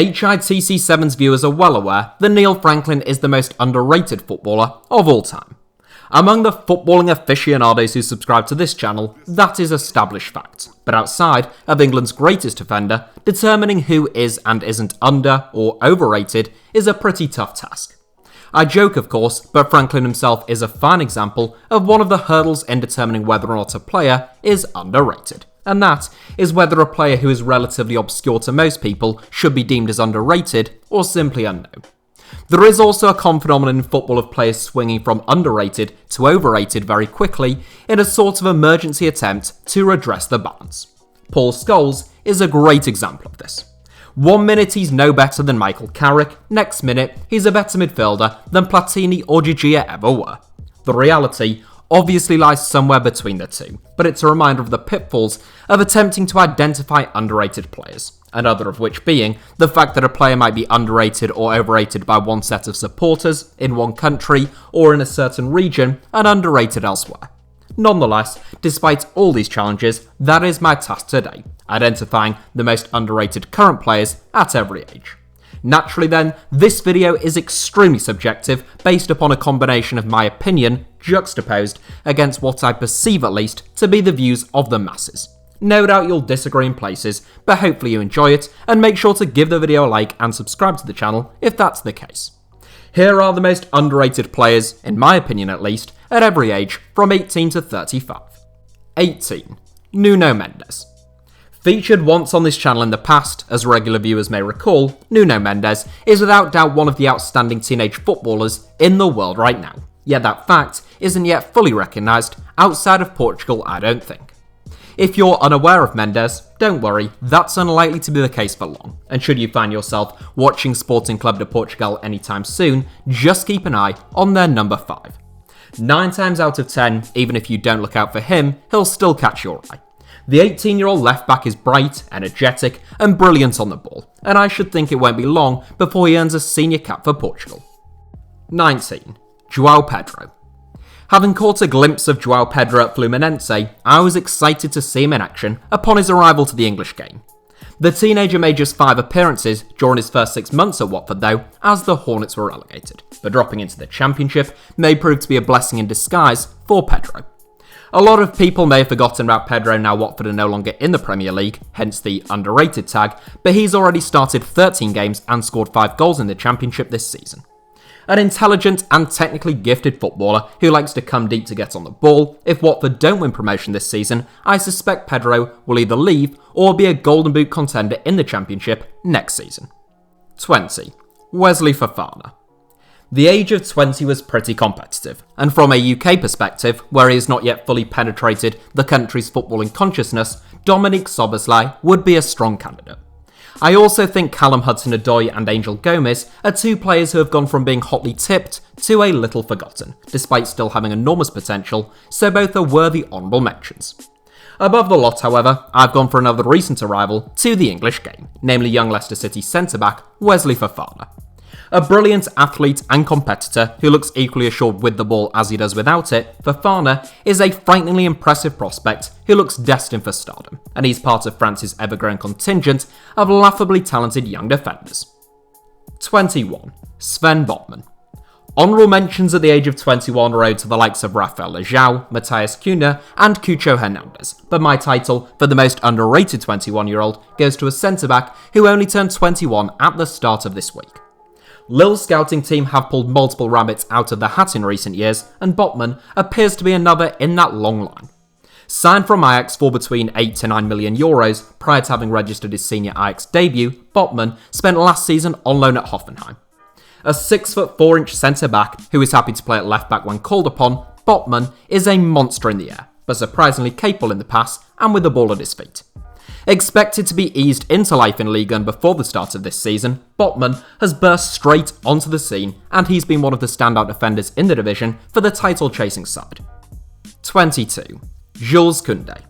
HITC Sevens viewers are well aware that Neil Franklin is the most underrated footballer of all time. Among the footballing aficionados who subscribe to this channel, that is established fact. But outside of England's greatest defender, determining who is and isn't under or overrated is a pretty tough task. I joke, of course, but Franklin himself is a fine example of one of the hurdles in determining whether or not a player is underrated. And that is whether a player who is relatively obscure to most people should be deemed as underrated or simply unknown. There is also a common phenomenon in football of players swinging from underrated to overrated very quickly in a sort of emergency attempt to redress the balance. Paul Scholes is a great example of this. 1 minute he's no better than Michael Carrick, next minute he's a better midfielder than Platini or Giggia ever were. The reality obviously lies somewhere between the two, but it's a reminder of the pitfalls of attempting to identify underrated players, another of which being the fact that a player might be underrated or overrated by one set of supporters in one country or in a certain region and underrated elsewhere. Nonetheless, despite all these challenges, that is my task today, identifying the most underrated current players at every age. Naturally then, this video is extremely subjective based upon a combination of my opinion juxtaposed against what I perceive at least to be the views of the masses. No doubt you'll disagree in places, but hopefully you enjoy it, and make sure to give the video a like and subscribe to the channel if that's the case. Here are the most underrated players, in my opinion at least, at every age from 18 to 35. 18. Nuno Mendes. Featured once on this channel in the past, as regular viewers may recall, Nuno Mendes is without doubt one of the outstanding teenage footballers in the world right now. Yet that fact isn't yet fully recognised outside of Portugal, I don't think. If you're unaware of Mendes, don't worry, that's unlikely to be the case for long, and should you find yourself watching Sporting Club de Portugal anytime soon, just keep an eye on their number 5. 9 times out of 10, even if you don't look out for him, he'll still catch your eye. The 18-year-old left-back is bright, energetic, and brilliant on the ball, and I should think it won't be long before he earns a senior cap for Portugal. 19. JOAO Pedro. Having caught a glimpse of JOAO Pedro at Fluminense, I was excited to see him in action upon his arrival to the English game. The teenager made just 5 appearances during his first 6 months at Watford though, as the Hornets were relegated, but dropping into the Championship may prove to be a blessing in disguise for Pedro. A lot of people may have forgotten about Pedro now Watford are no longer in the Premier League, hence the underrated tag, but he's already started 13 games and scored 5 goals in the Championship this season. An intelligent and technically gifted footballer who likes to come deep to get on the ball, if Watford don't win promotion this season, I suspect Pedro will either leave or be a Golden Boot contender in the Championship next season. 20. WESLEY FOFANA. The age of 20 was pretty competitive, and from a UK perspective, where he has not yet fully penetrated the country's footballing consciousness, Dominique Szoboszlai would be a strong candidate. I also think Callum Hudson-Odoi and Angel Gomez are 2 players who have gone from being hotly tipped to a little forgotten, despite still having enormous potential, so both are worthy honourable mentions. Above the lot, however, I've gone for another recent arrival to the English game, namely young Leicester City centre-back WESLEY FOFANA. A brilliant athlete and competitor who looks equally assured with the ball as he does without it, Fofana is a frighteningly impressive prospect who looks destined for stardom, and he's part of France's ever-growing contingent of laughably talented young defenders. 21. Sven Botman. Honourable mentions at the age of 21 are owed to the likes of Rafael Leão, Matthias Cunha and Cucho Hernandez, but my title for the most underrated 21-year-old goes to a centre-back who only turned 21 at the start of this week. Lille's scouting team have pulled multiple rabbits out of the hat in recent years, and Botman appears to be another in that long line. Signed from Ajax for between 8 to 9 million euros prior to having registered his senior Ajax debut, Botman spent last season on loan at Hoffenheim. A 6'4" centre-back who is happy to play at left-back when called upon, Botman is a monster in the air, but surprisingly capable in the pass and with the ball at his feet. Expected to be eased into life in Ligue 1 before the start of this season, Botman has burst straight onto the scene, and he's been one of the standout defenders in the division for the title-chasing side. 22. Jules Koundé.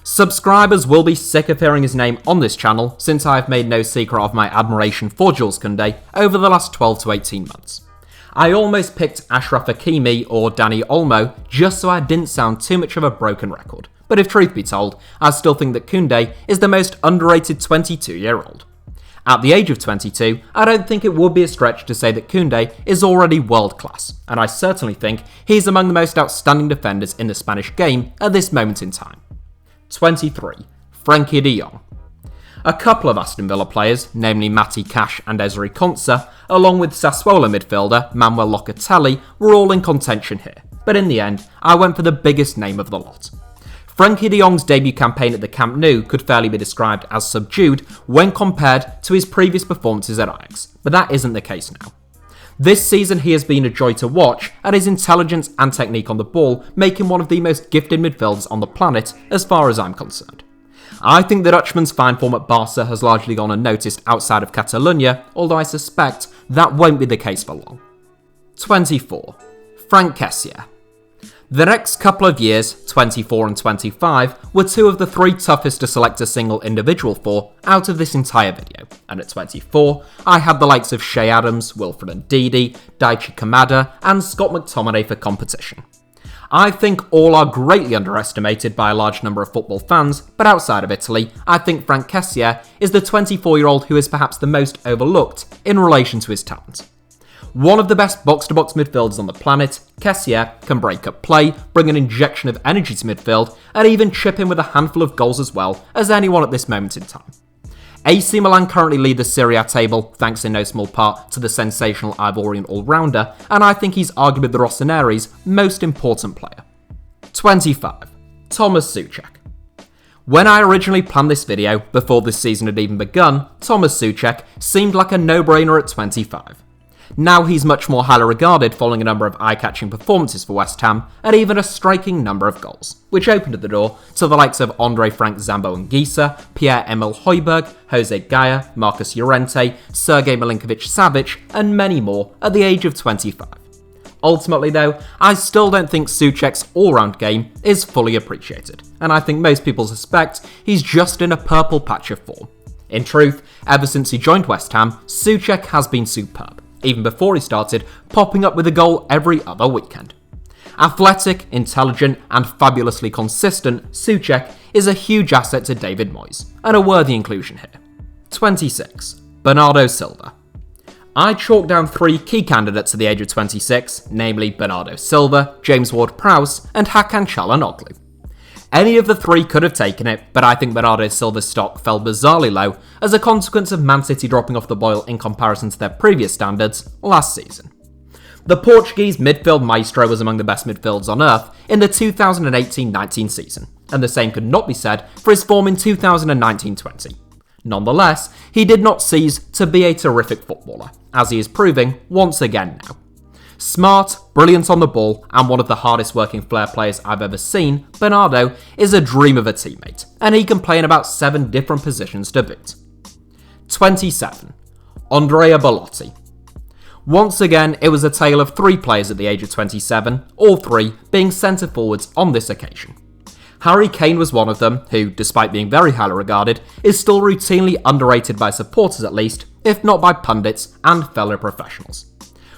Subscribers will be sick of hearing his name on this channel, since I have made no secret of my admiration for Jules Koundé over the last 12 to 18 months. I almost picked Ashraf Hakimi or Dani Olmo just so I didn't sound too much of a broken record. But if truth be told, I still think that Koundé is the most underrated 22-year-old. At the age of 22, I don't think it would be a stretch to say that KOUNDE is already world class, and I certainly think he's among the most outstanding defenders in the Spanish game at this moment in time. 23. FRENKIE de Jong. A couple of Aston Villa players, namely Matty Cash and Ezri Konsa, along with Sassuolo midfielder Manuel Locatelli, were all in contention here, but in the end, I went for the biggest name of the lot. FRENKIE de Jong's debut campaign at the Camp Nou could fairly be described as subdued when compared to his previous performances at Ajax, but that isn't the case now. This season he has been a joy to watch, and his intelligence and technique on the ball make him one of the most gifted midfielders on the planet as far as I'm concerned. I think the Dutchman's fine form at Barca has largely gone unnoticed outside of Catalonia, although I suspect that won't be the case for long. 24. FRANK KESSIE. The next couple of years, 24 and 25, were two of the three toughest to select a single individual for out of this entire video, and at 24, I had the likes of Shea Adams, Wilfred Ndidi, Daichi Kamada, and Scott McTominay for competition. I think all are greatly underestimated by a large number of football fans, but outside of Italy, I think FRANK KESSIE is the 24-year-old who is perhaps the most overlooked in relation to his talent. One of the best box-to-box midfielders on the planet, KESSIE can break up play, bring an injection of energy to midfield, and even chip in with a handful of goals as well as anyone at this moment in time. AC Milan currently lead the Serie A table, thanks in no small part to the sensational Ivorian all-rounder, and I think he's arguably the Rossoneri's most important player. 25. Tomas Soucek. When I originally planned this video, before this season had even begun, Tomas Soucek seemed like a no-brainer at 25. Now he's much more highly regarded following a number of eye-catching performances for West Ham and even a striking number of goals, which opened the door to the likes of Andre Frank Zambo Anguissa, Pierre-Emile Højbjerg, Jose Gaya, Marcus Llorente, Sergej Milinkovic-Savic, and many more at the age of 25. Ultimately though, I still don't think Soucek's all-round game is fully appreciated, and I think most people suspect he's just in a purple patch of form. In truth, ever since he joined West Ham, Soucek has been superb, even before he started popping up with a goal every other weekend. Athletic, intelligent, and fabulously consistent, Soucek is a huge asset to David Moyes, and a worthy inclusion here. 26. Bernardo Silva. I chalked down three key candidates at the age of 26, namely Bernardo Silva, James Ward-Prowse, and Hakan Çalhanoğlu. Any of the three could have taken it, but I think Bernardo Silva's stock fell bizarrely low as a consequence of Man City dropping off the boil in comparison to their previous standards last season. The Portuguese midfield maestro was among the best midfielders on earth in the 2018-19 season, and the same could not be said for his form in 2019-20. Nonetheless, he did not cease to be a terrific footballer, as he is proving once again now. Smart, brilliant on the ball, and one of the hardest working flair players I've ever seen, Bernardo is a dream of a teammate, and he can play in about 7 different positions to boot. 27. Andrea Belotti. Once again, it was a tale of 3 players at the age of 27, all 3 being centre forwards on this occasion. Harry Kane was one of them, who, despite being very highly regarded, is still routinely underrated by supporters at least, if not by pundits and fellow professionals.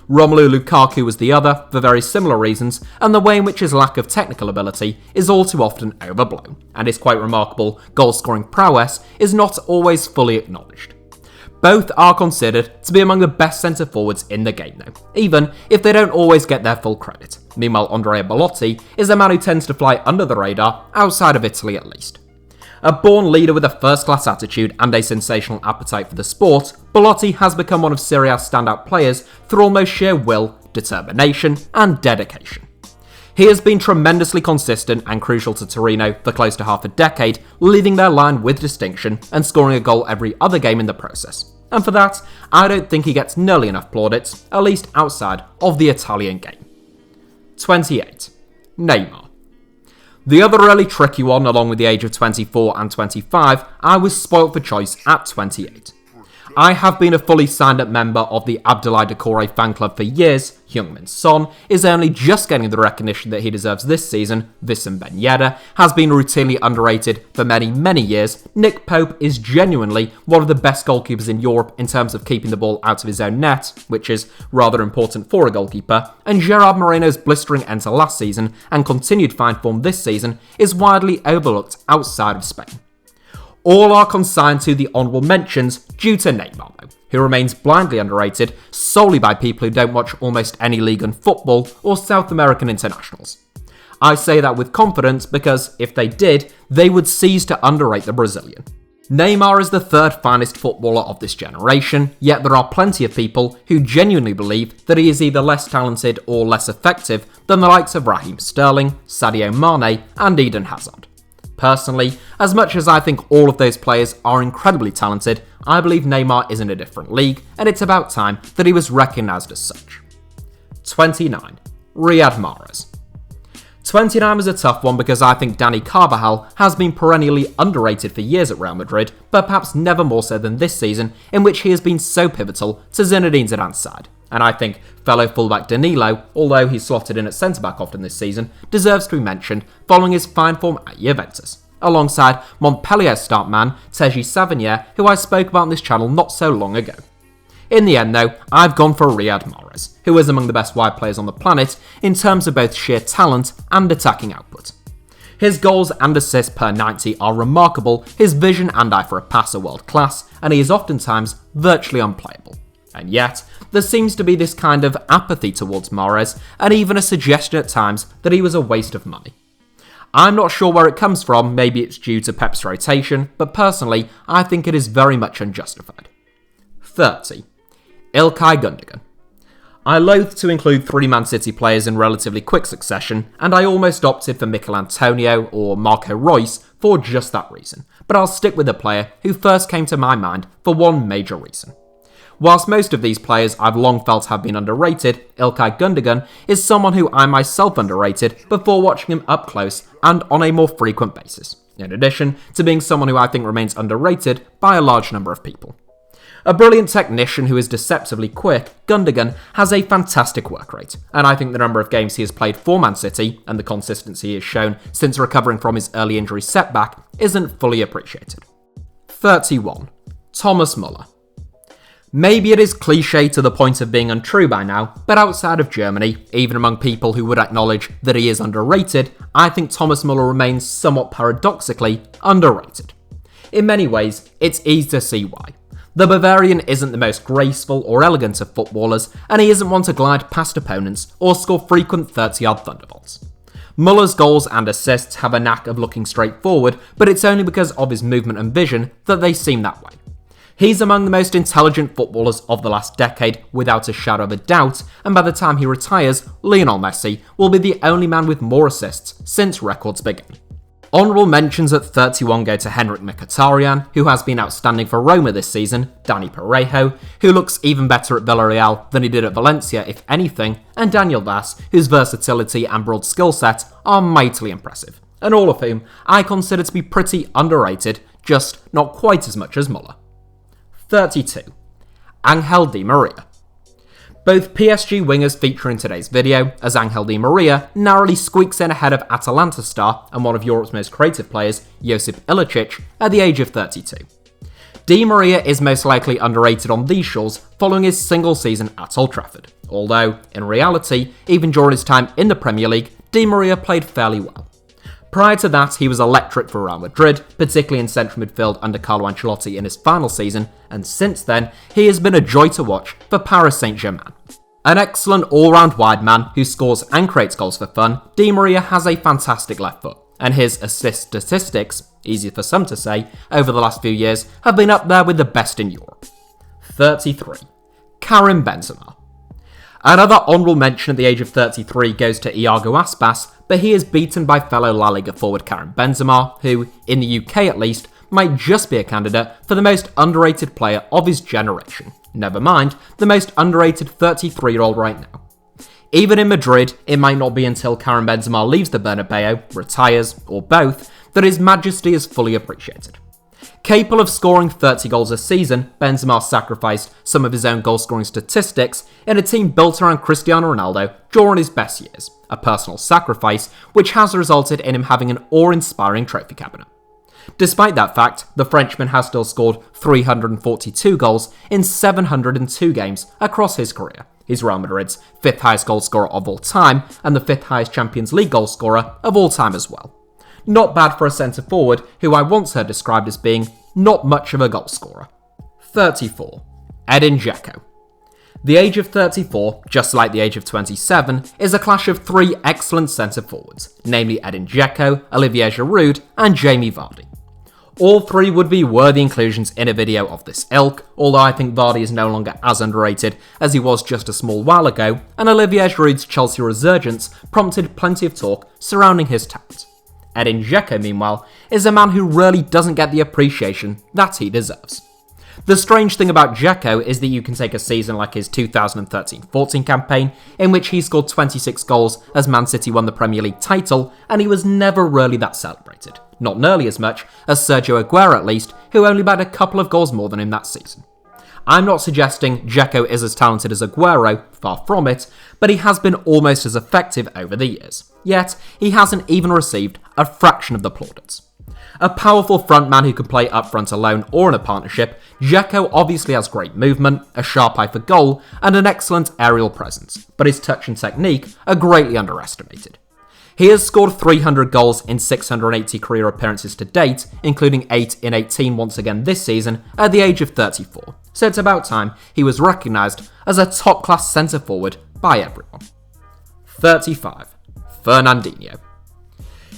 Romelu Lukaku was the other, for very similar reasons, and the way in which his lack of technical ability is all too often overblown, and his quite remarkable goal-scoring prowess is not always fully acknowledged. Both are considered to be among the best centre-forwards in the game though, even if they don't always get their full credit. Meanwhile, Andrea Belotti is a man who tends to fly under the radar, outside of Italy at least. A born leader with a first-class attitude and a sensational appetite for the sport, Belotti has become one of Serie A's standout players through almost sheer will, determination, and dedication. He has been tremendously consistent and crucial to Torino for close to half a decade, leading their line with distinction and scoring a goal every other game in the process. And for that, I don't think he gets nearly enough plaudits, at least outside of the Italian game. 28. Neymar. The other really tricky one, along with the age of 24 and 25, I was spoilt for choice at 28. I have been a fully signed up member of the Abdoulaye Doucouré fan club for years. Heung-min Son is only just getting the recognition that he deserves this season. Wissam Ben Yedder has been routinely underrated for many years. Nick Pope is genuinely one of the best goalkeepers in Europe in terms of keeping the ball out of his own net, which is rather important for a goalkeeper. And Gerard Moreno's blistering end to last season and continued fine form this season is widely overlooked outside of Spain. All are consigned to the honourable mentions due to Neymar, though, who remains blindly underrated solely by people who don't watch almost any league in football or South American internationals. I say that with confidence because if they did, they would cease to underrate the Brazilian. Neymar is the third finest footballer of this generation, yet there are plenty of people who genuinely believe that he is either less talented or less effective than the likes of Raheem Sterling, Sadio Mane and Eden Hazard. Personally, as much as I think all of those players are incredibly talented, I believe Neymar is in a different league and it's about time that he was recognised as such. 29. Riyad Mahrez. 29 was a tough one because I think Dani Carvajal has been perennially underrated for years at Real Madrid, but perhaps never more so than this season, in which he has been so pivotal to Zinedine Zidane's side. And I think fellow fullback Danilo, although he's slotted in at centre-back often this season, deserves to be mentioned following his fine form at Juventus, alongside Montpellier start man Teji Savanier, who I spoke about on this channel not so long ago. In the end though, I've gone for Riyad Mahrez, who is among the best wide players on the planet in terms of both sheer talent and attacking output. His goals and assists per 90 are remarkable, his vision and eye for a pass are world class, and he is oftentimes virtually unplayable. And yet, there seems to be this kind of apathy towards Mahrez, and even a suggestion at times that he was a waste of money. I'm not sure where it comes from, maybe it's due to Pep's rotation, but personally, I think it is very much unjustified. 30. İlkay Gundogan. I loathe to include three Man City players in relatively quick succession, and I almost opted for Mikel Antonio or Marco Reus for just that reason, but I'll stick with a player who first came to my mind for one major reason. Whilst most of these players I've long felt have been underrated, İlkay Gundogan is someone who I myself underrated before watching him up close and on a more frequent basis, in addition to being someone who I think remains underrated by a large number of people. A brilliant technician who is deceptively quick, Gundogan has a fantastic work rate, and I think the number of games he has played for Man City and the consistency he has shown since recovering from his early injury setback isn't fully appreciated. 31. Thomas Muller. Maybe it is cliche to the point of being untrue by now, but outside of Germany, even among people who would acknowledge that he is underrated, I think Thomas Muller remains somewhat paradoxically underrated. In many ways, it's easy to see why. The Bavarian isn't the most graceful or elegant of footballers, and he isn't one to glide past opponents or score frequent 30-yard thunderbolts. Muller's goals and assists have a knack of looking straight forward, but it's only because of his movement and vision that they seem that way. He's among the most intelligent footballers of the last decade, without a shadow of a doubt, and by the time he retires, Lionel Messi will be the only man with more assists since records began. Honourable mentions at 31 go to Henrik Mkhitaryan, who has been outstanding for Roma this season, Dani Parejo, who looks even better at Villarreal than he did at Valencia if anything, and Daniel Vaz, whose versatility and broad skill set are mightily impressive, and all of whom I consider to be pretty underrated, just not quite as much as Muller. 32. Angel Di Maria. Both PSG wingers feature in today's video, as Angel Di Maria narrowly squeaks in ahead of Atalanta star and one of Europe's most creative players, Josip Ilicic, at the age of 32. Di Maria is most likely underrated on these shores following his single season at Old Trafford, although, in reality, even during his time in the Premier League, Di Maria played fairly well. Prior to that, he was electric for Real Madrid, particularly in central midfield under Carlo Ancelotti in his final season, and since then, he has been a joy to watch for Paris Saint-Germain. An excellent all-round wide man who scores and creates goals for fun, Di Maria has a fantastic left foot, and his assist statistics, easy for some to say, over the last few years have been up there with the best in Europe. 33. Karim Benzema. Another honourable mention at the age of 33 goes to Iago Aspas, but he is beaten by fellow La Liga forward Karim Benzema, who, in the UK at least, might just be a candidate for the most underrated player of his generation. Never mind, the most underrated 33-year-old right now. Even in Madrid, it might not be until Karim Benzema leaves the Bernabeu, retires, or both, that his majesty is fully appreciated. Capable of scoring 30 goals a season, Benzema sacrificed some of his own goal-scoring statistics in a team built around Cristiano Ronaldo during his best years, a personal sacrifice which has resulted in him having an awe-inspiring trophy cabinet. Despite that fact, the Frenchman has still scored 342 goals in 702 games across his career. He's Real Madrid's 5th highest goal scorer of all time and the 5th highest Champions League goal scorer of all time as well. Not bad for a centre-forward who I once heard described as being not much of a goal scorer. 34. Edin Dzeko. The age of 34, just like the age of 27, is a clash of three excellent centre-forwards, namely Edin Dzeko, Olivier Giroud, and Jamie Vardy. All three would be worthy inclusions in a video of this ilk, although I think Vardy is no longer as underrated as he was just a small while ago, and Olivier Giroud's Chelsea resurgence prompted plenty of talk surrounding his talent. Edin Dzeko, meanwhile, is a man who really doesn't get the appreciation that he deserves. The strange thing about Dzeko is that you can take a season like his 2013-14 campaign, in which he scored 26 goals as Man City won the Premier League title, and he was never really that celebrated. Not nearly as much as Sergio Aguero at least, who only bagged a couple of goals more than him that season. I'm not suggesting Dzeko is as talented as Aguero, far from it, but he has been almost as effective over the years. Yet, he hasn't even received a fraction of the plaudits. A powerful frontman who can play up front alone or in a partnership, Dzeko obviously has great movement, a sharp eye for goal, and an excellent aerial presence, but his touch and technique are greatly underestimated. He has scored 300 goals in 680 career appearances to date, including 8 in 18 once again this season at the age of 34, so it's about time he was recognised as a top-class centre-forward by everyone. 35. Fernandinho.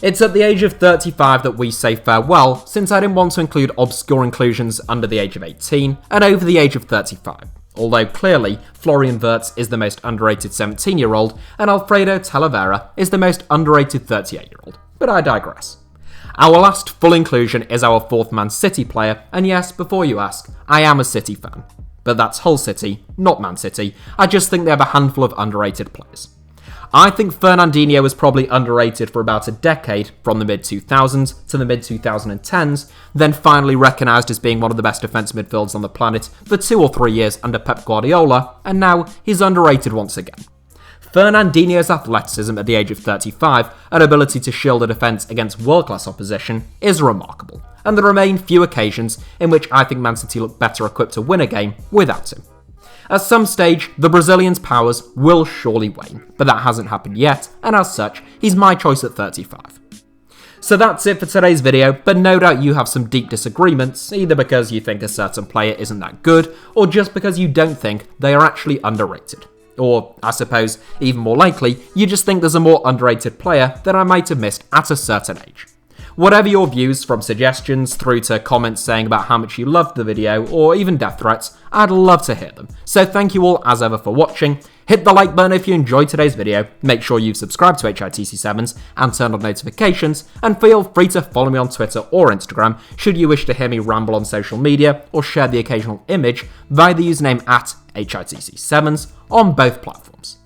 It's at the age of 35 that we say farewell, since I didn't want to include obscure inclusions under the age of 18 and over the age of 35. Although clearly, Florian Wirtz is the most underrated 17-year-old and Alfredo Talavera is the most underrated 38-year-old. But I digress. Our last full inclusion is our fourth Man City player, and yes, before you ask, I am a City fan. But that's Hull City, not Man City. I just think they have a handful of underrated players. I think Fernandinho was probably underrated for about a decade, from the mid-2000s to the mid-2010s, then finally recognised as being one of the best defensive midfielders on the planet for 2 or 3 years under Pep Guardiola, and now he's underrated once again. Fernandinho's athleticism at the age of 35 and ability to shield a defence against world-class opposition is remarkable, and there remain few occasions in which I think Man City look better equipped to win a game without him. At some stage, the Brazilian's powers will surely wane, but that hasn't happened yet, and as such, he's my choice at 35. So that's it for today's video, but no doubt you have some deep disagreements, either because you think a certain player isn't that good, or just because you don't think they are actually underrated. Or, I suppose, even more likely, you just think there's a more underrated player that I might have missed at a certain age. Whatever your views, from suggestions through to comments saying about how much you loved the video, or even death threats, I'd love to hear them. So thank you all as ever for watching. Hit the like button if you enjoyed today's video, make sure you've subscribed to HITC Sevens and turned on notifications, and feel free to follow me on Twitter or Instagram should you wish to hear me ramble on social media or share the occasional image via the username at HITC Sevens on both platforms.